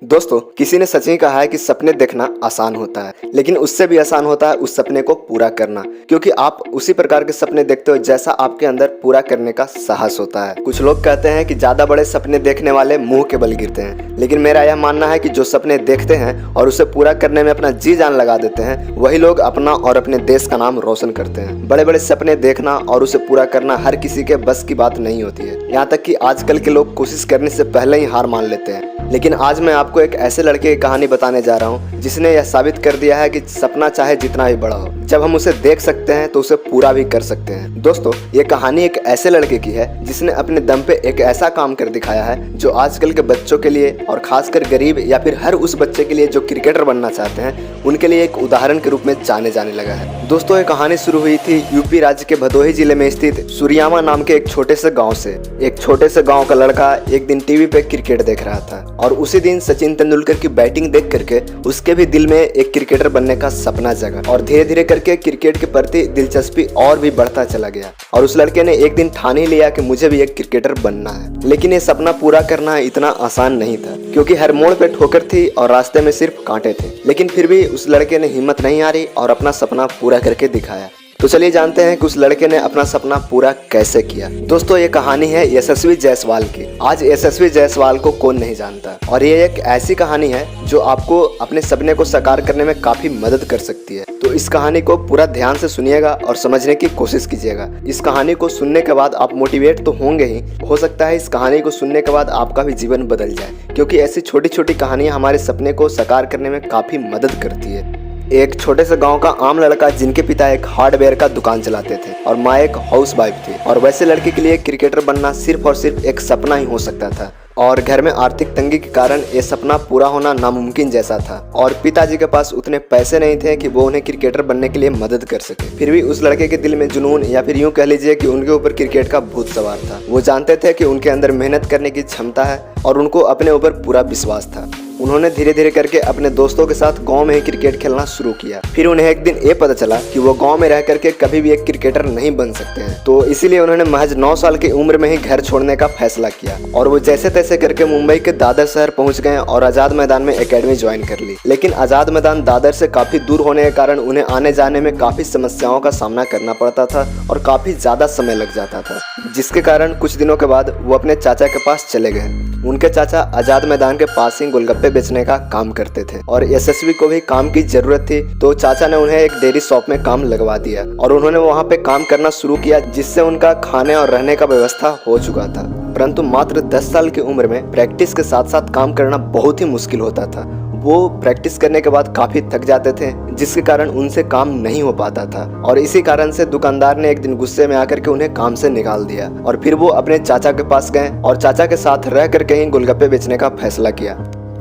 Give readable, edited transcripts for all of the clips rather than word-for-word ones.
दोस्तों, किसी ने सच ही कहा है कि सपने देखना आसान होता है, लेकिन उससे भी आसान होता है उस सपने को पूरा करना, क्योंकि आप उसी प्रकार के सपने देखते हो जैसा आपके अंदर पूरा करने का साहस होता है। कुछ लोग कहते हैं कि ज्यादा बड़े सपने देखने वाले मुंह के बल गिरते हैं, लेकिन मेरा यह मानना है कि जो सपने देखते हैं और उसे पूरा करने में अपना जी जान लगा देते हैं, वही लोग अपना और अपने देश का नाम रोशन करते हैं। बड़े बड़े सपने देखना और उसे पूरा करना हर किसी के बस की बात नहीं होती है। यहाँ तक कि आजकल के लोग कोशिश करने से पहले ही हार मान लेते हैं। लेकिन आज मैं आपको एक ऐसे लड़के की कहानी बताने जा रहा हूँ जिसने यह साबित कर दिया है कि सपना चाहे जितना भी बड़ा हो, जब हम उसे देख सकते हैं तो उसे पूरा भी कर सकते हैं। दोस्तों, ये कहानी एक ऐसे लड़के की है जिसने अपने दम पे एक ऐसा काम कर दिखाया है जो आजकल के बच्चों के लिए और खासकर गरीब या फिर हर उस बच्चे के लिए जो क्रिकेटर बनना चाहते हैं, उनके लिए एक उदाहरण के रूप में जाने जाने लगा है। दोस्तों, ये कहानी शुरू हुई थी यूपी राज्य के भदोही जिले में स्थित सूर्यामा नाम के एक छोटे से गाँव से। एक छोटे से गाँव का लड़का एक दिन टीवी पे क्रिकेट देख रहा था और उसी दिन सचिन तेंदुलकर की बैटिंग देख करके उसके भी दिल में एक क्रिकेटर बनने का सपना जगा और धीरे धीरे करके क्रिकेट के प्रति दिलचस्पी और भी बढ़ता चला गया। और उस लड़के ने एक दिन ठान ही लिया कि मुझे भी एक क्रिकेटर बनना है। लेकिन ये सपना पूरा करना इतना आसान नहीं था, क्योंकि हर मोड़ पे ठोकर थी और रास्ते में सिर्फ कांटे थे। लेकिन फिर भी उस लड़के ने हिम्मत नहीं हारी और अपना सपना पूरा करके दिखाया। तो चलिए जानते हैं कि उस लड़के ने अपना सपना पूरा कैसे किया। दोस्तों, ये कहानी है यशस्वी जायसवाल की। आज यशस्वी जायसवाल को कौन नहीं जानता, और ये एक ऐसी कहानी है जो आपको अपने सपने को साकार करने में काफी मदद कर सकती है। तो इस कहानी को पूरा ध्यान से सुनिएगा और समझने की कोशिश कीजिएगा। इस कहानी को सुनने के बाद आप मोटिवेट तो होंगे ही, हो सकता है इस कहानी को सुनने के बाद आपका भी जीवन बदल जाए, क्योंकि ऐसी छोटी छोटी कहानियां हमारे सपने को साकार करने में काफी मदद करती है। एक छोटे से गांव का आम लड़का जिनके पिता एक हार्डवेयर का दुकान चलाते थे और माँ एक हाउस वाइफ थी, और वैसे लड़के के लिए क्रिकेटर बनना सिर्फ और सिर्फ एक सपना ही हो सकता था। और घर में आर्थिक तंगी के कारण ये सपना पूरा होना नामुमकिन जैसा था, और पिताजी के पास उतने पैसे नहीं थे कि वो उन्हें क्रिकेटर बनने के लिए मदद कर सके। फिर भी उस लड़के के दिल में जुनून, या फिर यूं कह लीजिए कि उनके ऊपर क्रिकेट का भूत सवार था। वो जानते थे कि उनके अंदर मेहनत करने की क्षमता है और उनको अपने ऊपर पूरा विश्वास था। उन्होंने धीरे धीरे करके अपने दोस्तों के साथ गांव में ही क्रिकेट खेलना शुरू किया। फिर उन्हें एक दिन ये पता चला कि वो गांव में रह करके कभी भी एक क्रिकेटर नहीं बन सकते हैं, तो इसीलिए उन्होंने महज 9 साल की उम्र में ही घर छोड़ने का फैसला किया और वो जैसे तैसे करके मुंबई के दादर शहर पहुंच गए और आजाद मैदान में एकेडमी ज्वाइन कर ली। लेकिन आजाद मैदान दादर से काफी दूर होने के कारण उन्हें आने जाने में काफी समस्याओं का सामना करना पड़ता था और काफी ज्यादा समय लग जाता था, जिसके कारण कुछ दिनों के बाद वो अपने चाचा के पास चले गए। उनके चाचा आजाद मैदान के पास ही गोलगप्पे बेचने का काम करते थे और यशस्वी को भी काम की जरूरत थी, तो चाचा ने उन्हें एक डेयरी शॉप में काम लगवा दिया और उन्होंने वहां पे काम करना शुरू किया, जिससे उनका खाने और रहने का व्यवस्था हो चुका था। परंतु मात्र 10 साल की उम्र में प्रैक्टिस के साथ साथ काम करना बहुत ही मुश्किल होता था। वो प्रैक्टिस करने के बाद काफी थक जाते थे, जिसके कारण उनसे काम नहीं हो पाता था, और इसी कारण से दुकानदार ने एक दिन गुस्से में आकर के उन्हें काम से निकाल दिया। और फिर वो अपने चाचा के पास गए और चाचा के साथ रह करके ही गोलगप्पे बेचने का फैसला किया।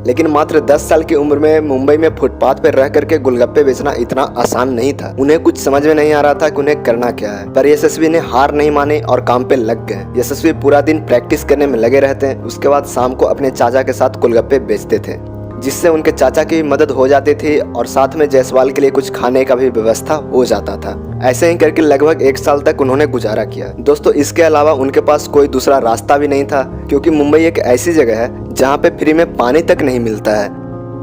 लेकिन मात्र 10 साल की उम्र में मुंबई में फुटपाथ पर रह करके गोलगप्पे बेचना इतना आसान नहीं था। उन्हें कुछ समझ में नहीं आ रहा था कि उन्हें करना क्या है, पर यशस्वी ने हार नहीं मानी और काम पे लग गए। यशस्वी पूरा दिन प्रैक्टिस करने में लगे रहते हैं, उसके बाद शाम को अपने चाचा के साथ गोलगप्पे बेचते थे, जिससे उनके चाचा की मदद हो जाती थी और साथ में जायसवाल के लिए कुछ खाने का भी व्यवस्था हो जाता था। ऐसे ही करके लगभग 1 साल तक उन्होंने गुजारा किया। दोस्तों, इसके अलावा उनके पास कोई दूसरा रास्ता भी नहीं था, क्योंकि मुंबई एक ऐसी जगह है जहाँ पे फ्री में पानी तक नहीं मिलता है।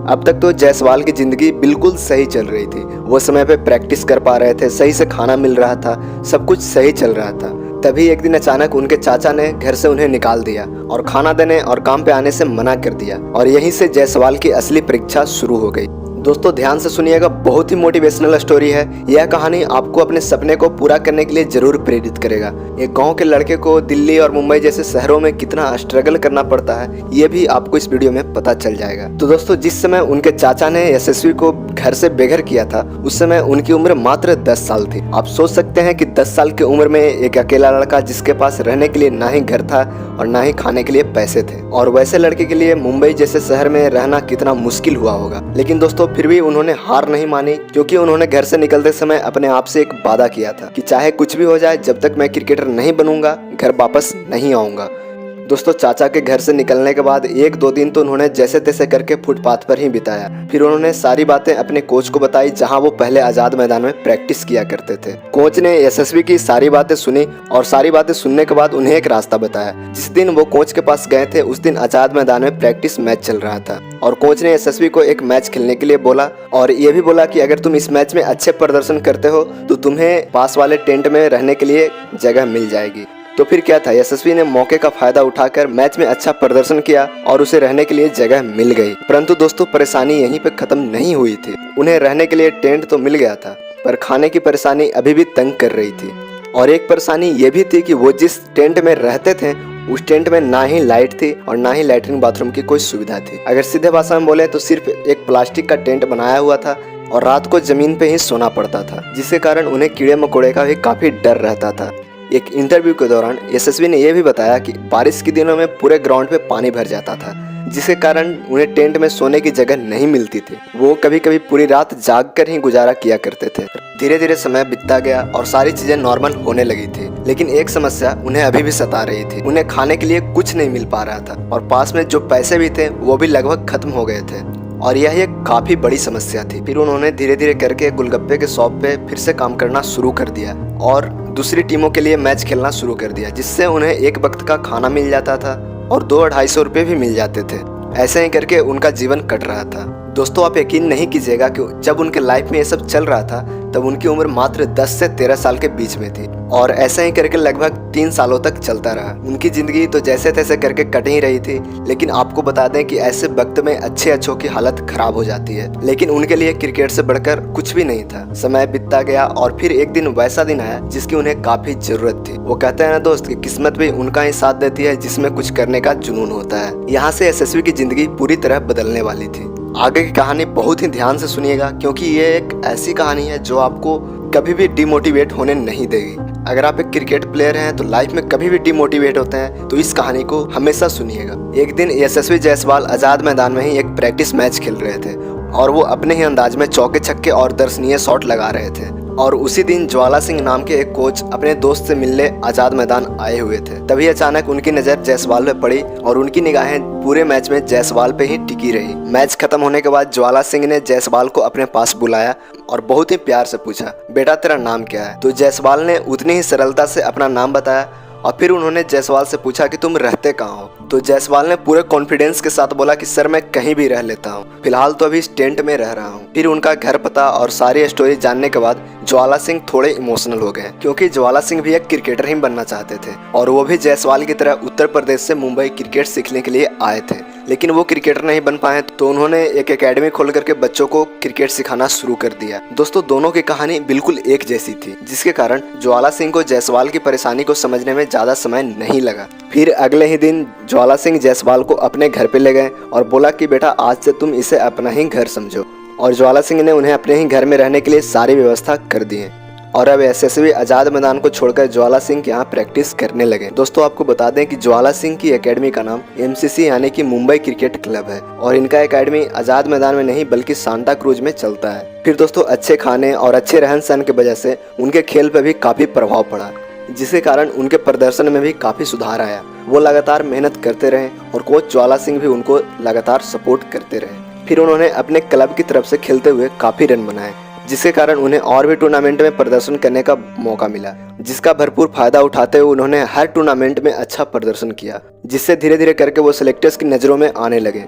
अब तक तो जायसवाल की जिंदगी बिल्कुल सही चल रही थी। वो समय पे प्रैक्टिस कर पा रहे थे, सही से खाना मिल रहा था, सब कुछ सही चल रहा था। तभी एक दिन अचानक उनके चाचा ने घर से उन्हें निकाल दिया और खाना देने और काम पे आने से मना कर दिया, और यहीं से जायसवाल की असली परीक्षा शुरू हो गई। दोस्तों, ध्यान से सुनिएगा, बहुत ही मोटिवेशनल स्टोरी है। यह कहानी आपको अपने सपने को पूरा करने के लिए जरूर प्रेरित करेगा। एक गांव के लड़के को दिल्ली और मुंबई जैसे शहरों में कितना स्ट्रगल करना पड़ता है, ये भी आपको इस वीडियो में पता चल जाएगा। तो दोस्तों, जिस समय उनके चाचा ने यशस्वी को घर से बेघर किया था, उस समय उनकी उम्र मात्र 10 साल थी। आप सोच सकते हैं कि 10 साल की उम्र में एक अकेला लड़का जिसके पास रहने के लिए ना ही घर था और ना ही खाने के लिए पैसे थे, और वैसे लड़के के लिए मुंबई जैसे शहर में रहना कितना मुश्किल हुआ होगा। लेकिन दोस्तों, फिर भी उन्होंने हार नहीं मानी, क्योंकि उन्होंने घर से निकलते समय अपने आप से एक वादा किया था कि चाहे कुछ भी हो जाए, जब तक मैं क्रिकेटर नहीं बनूंगा घर वापस नहीं आऊंगा। दोस्तों चाचा के घर से निकलने के बाद 1-2 दिन तो उन्होंने जैसे तैसे करके फुटपाथ पर ही बिताया। फिर उन्होंने सारी बातें अपने कोच को बताई, जहां वो पहले आजाद मैदान में प्रैक्टिस किया करते थे। कोच ने यशस्वी की सारी बातें सुनी और सारी बातें सुनने के बाद उन्हें एक रास्ता बताया। जिस दिन वो कोच के पास गए थे उस दिन आजाद मैदान में प्रैक्टिस मैच चल रहा था और कोच ने यशस्वी को एक मैच खेलने के लिए बोला और ये भी बोला कि अगर तुम इस मैच में अच्छे प्रदर्शन करते हो तो तुम्हें पास वाले टेंट में रहने के लिए जगह मिल जाएगी। तो फिर क्या था, यशस्वी ने मौके का फायदा उठाकर मैच में अच्छा प्रदर्शन किया और उसे रहने के लिए जगह मिल गई। परंतु दोस्तों परेशानी यहीं पे खत्म नहीं हुई थी। उन्हें रहने के लिए टेंट तो मिल गया था पर खाने की परेशानी अभी भी तंग कर रही थी। और एक परेशानी ये भी थी कि वो जिस टेंट में रहते थे उस टेंट में ना ही लाइट थी और ना ही लैट्रिन बाथरूम की कोई सुविधा थी। अगर सीधे भाषा में बोले तो सिर्फ एक प्लास्टिक का टेंट बनाया हुआ था और रात को जमीन पे ही सोना पड़ता था, जिसके कारण उन्हें कीड़े मकोड़े का भी काफी डर रहता था। एक इंटरव्यू के दौरान यशस्वी ने यह भी बताया कि बारिश के दिनों में पूरे ग्राउंड पे पानी भर जाता था, जिसके कारण उन्हें टेंट में सोने की जगह नहीं मिलती थी। वो कभी कभी पूरी रात जाग कर ही गुजारा किया करते थे। धीरे धीरे समय बीतता गया और सारी चीजें नॉर्मल होने लगी थी, लेकिन एक समस्या उन्हें अभी भी सता रही थी। उन्हें खाने के लिए कुछ नहीं मिल पा रहा था और पास में जो पैसे भी थे वो भी लगभग खत्म हो गए थे और यह एक काफी बड़ी समस्या थी। फिर उन्होंने धीरे धीरे करके गुलगप्पे के शॉप पे फिर से काम करना शुरू कर दिया और दूसरी टीमों के लिए मैच खेलना शुरू कर दिया, जिससे उन्हें एक वक्त का खाना मिल जाता था और 200-250 रुपये भी मिल जाते थे। ऐसे ही करके उनका जीवन कट रहा था। दोस्तों आप यकीन नहीं कीजिएगा कि जब उनके लाइफ में ये सब चल रहा था तब उनकी उम्र मात्र 10 से 13 साल के बीच में थी और ऐसे ही करके लगभग 3 सालों तक चलता रहा। उनकी जिंदगी तो जैसे तैसे करके कट ही रही थी, लेकिन आपको बता दें कि ऐसे वक्त में अच्छों की हालत खराब हो जाती है, लेकिन उनके लिए क्रिकेट से बढ़कर कुछ भी नहीं था। समय बीतता गया और फिर एक दिन वैसा दिन आया जिसकी उन्हें काफी जरूरत थी। वो कहते हैं ना दोस्त कि किस्मत भी उनका ही साथ देती है जिसमें कुछ करने का जुनून होता है। यहाँ से यशस्वी की जिंदगी पूरी तरह बदलने वाली थी। आगे की कहानी बहुत ही ध्यान से सुनिएगा क्योंकि ये एक ऐसी कहानी है जो आपको कभी भी डिमोटिवेट होने नहीं देगी। अगर आप एक क्रिकेट प्लेयर हैं तो लाइफ में कभी भी डिमोटिवेट होते हैं तो इस कहानी को हमेशा सुनिएगा। एक दिन यशस्वी जायसवाल आजाद मैदान में ही एक प्रैक्टिस मैच खेल रहे थे और वो अपने ही अंदाज में चौके छक्के और दर्शनीय शॉट लगा रहे थे और उसी दिन ज्वाला सिंह नाम के एक कोच अपने दोस्त से मिलने आजाद मैदान आए हुए थे। तभी अचानक उनकी नजर जायसवाल पे पड़ी और उनकी निगाहें पूरे मैच में जायसवाल पे ही टिकी रही। मैच खत्म होने के बाद ज्वाला सिंह ने जायसवाल को अपने पास बुलाया और बहुत ही प्यार से पूछा, बेटा तेरा नाम क्या है? तो जायसवाल ने उतनी ही सरलता से अपना नाम बताया और फिर उन्होंने जायसवाल से पूछा कि तुम रहते कहाँ हो? तो जायसवाल ने पूरे कॉन्फिडेंस के साथ बोला कि सर मैं कहीं भी रह लेता हूँ, फिलहाल तो अभी इस टेंट में रह रहा हूँ। फिर उनका घर पता और सारी स्टोरी जानने के बाद ज्वाला सिंह थोड़े इमोशनल हो गए क्योंकि ज्वाला सिंह भी एक क्रिकेटर ही बनना चाहते थे और वो भी जायसवाल की तरह उत्तर प्रदेश से मुंबई क्रिकेट सीखने के लिए आए थे, लेकिन वो क्रिकेटर नहीं बन पाए तो उन्होंने एक एकेडमी खोल करके बच्चों को क्रिकेट सिखाना शुरू कर दिया। दोस्तों दोनों की कहानी बिल्कुल एक जैसी थी, जिसके कारण ज्वाला सिंह को जायसवाल की परेशानी को समझने में ज्यादा समय नहीं लगा। फिर अगले ही दिन ज्वाला सिंह जायसवाल को अपने घर पे ले गए और बोला कि बेटा आज से तुम इसे अपना ही घर समझो और ज्वाला सिंह ने उन्हें अपने ही घर में रहने के लिए सारी व्यवस्था कर दी है और अब यशस्वी आजाद मैदान को छोड़कर ज्वाला सिंह के यहाँ प्रैक्टिस करने लगे। दोस्तों आपको बता दें कि ज्वाला सिंह की एकेडमी का नाम MCC यानी कि मुंबई क्रिकेट क्लब है और इनका एकेडमी आजाद मैदान में नहीं बल्कि सांता क्रूज में चलता है। फिर दोस्तों अच्छे खाने और अच्छे रहन सहन की वजह से उनके खेल पर भी काफी प्रभाव पड़ा, जिसके कारण उनके प्रदर्शन में भी काफी सुधार आया। वो लगातार मेहनत करते रहे और कोच ज्वाला सिंह भी उनको लगातार सपोर्ट करते रहे। फिर उन्होंने अपने क्लब की तरफ से खेलते हुए काफी रन बनाए, जिसके कारण उन्हें और भी टूर्नामेंट में प्रदर्शन करने का मौका मिला, जिसका भरपूर फायदा उठाते हुए उन्होंने हर टूर्नामेंट में अच्छा प्रदर्शन किया, जिससे धीरे धीरे करके वो सिलेक्टर्स की नज़रों में आने लगे।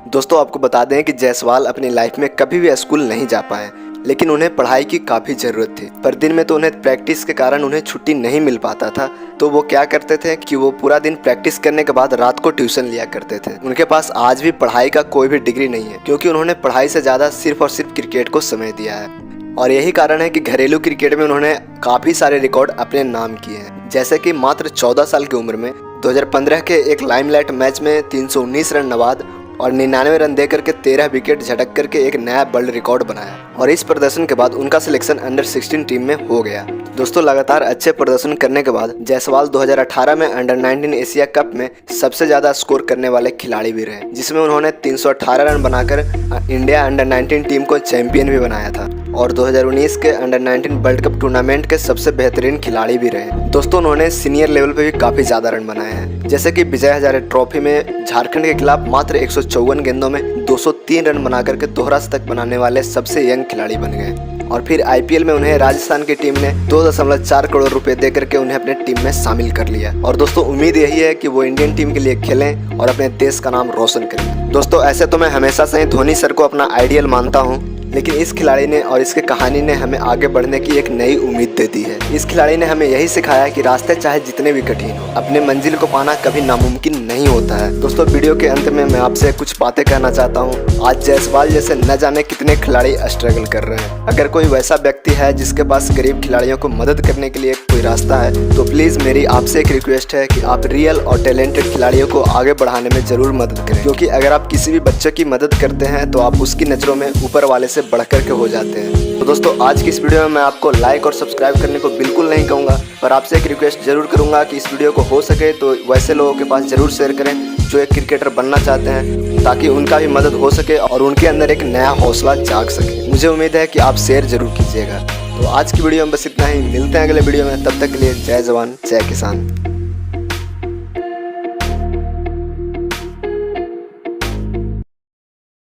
दोस्तों आपको बता दें कि जायसवाल अपनी लाइफ में कभी भी स्कूल नहीं जा पाए, लेकिन उन्हें पढ़ाई की काफ़ी ज़रूरत थी। पर दिन में तो उन्हें प्रैक्टिस के कारण उन्हें छुट्टी नहीं मिल पाता था, तो वो क्या करते थे कि वो पूरा दिन प्रैक्टिस करने के बाद रात को ट्यूशन लिया करते थे। उनके पास आज भी पढ़ाई का कोई भी डिग्री नहीं है क्योंकि उन्होंने पढ़ाई से ज़्यादा सिर्फ और सिर्फ क्रिकेट को समय दिया है और यही कारण है कि घरेलू क्रिकेट में उन्होंने काफ़ी सारे रिकॉर्ड अपने नाम किए हैं, जैसे कि मात्र 14 साल की उम्र में 2015 के एक लाइमलाइट मैच में 319 रन नवाद और 99 रन देकर के 13 विकेट झटक करके एक नया वर्ल्ड रिकॉर्ड बनाया और इस प्रदर्शन के बाद उनका सिलेक्शन अंडर 16 टीम में हो गया। दोस्तों लगातार अच्छे प्रदर्शन करने के बाद जायसवाल 2018 में अंडर 19 एशिया कप में सबसे ज्यादा स्कोर करने वाले खिलाड़ी भी रहे, जिसमें उन्होंने 318 रन बनाकर इंडिया अंडर 19 टीम को चैंपियन भी बनाया था और 2019 के अंडर 19 वर्ल्ड कप टूर्नामेंट के सबसे बेहतरीन खिलाड़ी भी रहे। दोस्तों उन्होंने सीनियर लेवल पे भी काफी ज्यादा रन बनाए हैं, जैसे कि विजय हजारे ट्रॉफी में झारखंड के खिलाफ मात्र 154 गेंदों में 203 रन बना करके दोहरा शतक बनाने वाले सबसे यंग खिलाड़ी बन गए। और फिर आईपीएल में उन्हें राजस्थान की टीम ने 2.4 करोड़ रुपए देकर के उन्हें अपने टीम में शामिल कर लिया। और दोस्तों उम्मीद यही है कि वो इंडियन टीम के लिए खेलें और अपने देश का नाम रोशन करें। दोस्तों ऐसे तो मैं हमेशा से ही धोनी सर को अपना आइडियल मानता हूँ, लेकिन इस खिलाड़ी ने और इसके कहानी ने हमें आगे बढ़ने की एक नई उम्मीद दे दी है। इस खिलाड़ी ने हमें यही सिखाया कि रास्ते चाहे जितने भी कठिन हो, अपने मंजिल को पाना कभी नामुमकिन नहीं होता है। दोस्तों वीडियो के अंत में मैं आपसे कुछ बातें कहना चाहता हूँ। आज जायसवाल जैसे न जाने कितने खिलाड़ी स्ट्रगल कर रहे हैं। अगर कोई वैसा व्यक्ति है जिसके पास गरीब खिलाड़ियों को मदद करने के लिए कोई रास्ता है, तो प्लीज मेरी आपसे एक रिक्वेस्ट है कि आप रियल और टैलेंटेड खिलाड़ियों को आगे बढ़ाने में जरूर मदद करें, क्योंकि अगर आप किसी भी बच्चे की मदद करते हैं तो आप उसकी नजरों में ऊपर वाले से बढ़कर के हो जाते हैं। तो दोस्तों आज की इस वीडियो में मैं आपको लाइक और सब्सक्राइब करने को बिल्कुल नहीं कहूँगा, पर आपसे एक रिक्वेस्ट जरूर करूँगा कि इस वीडियो को हो सके तो वैसे लोगों के पास जरूर शेयर करें जो एक क्रिकेटर बनना चाहते हैं, ताकि उनका भी मदद हो सके और उनके अंदर एक नया हौसला जाग सके। मुझे उम्मीद है कि आप शेयर जरूर कीजिएगा। तो आज की वीडियो में बस इतना ही, मिलते हैं अगले वीडियो में, तब तक के लिए जय जवान जय किसान।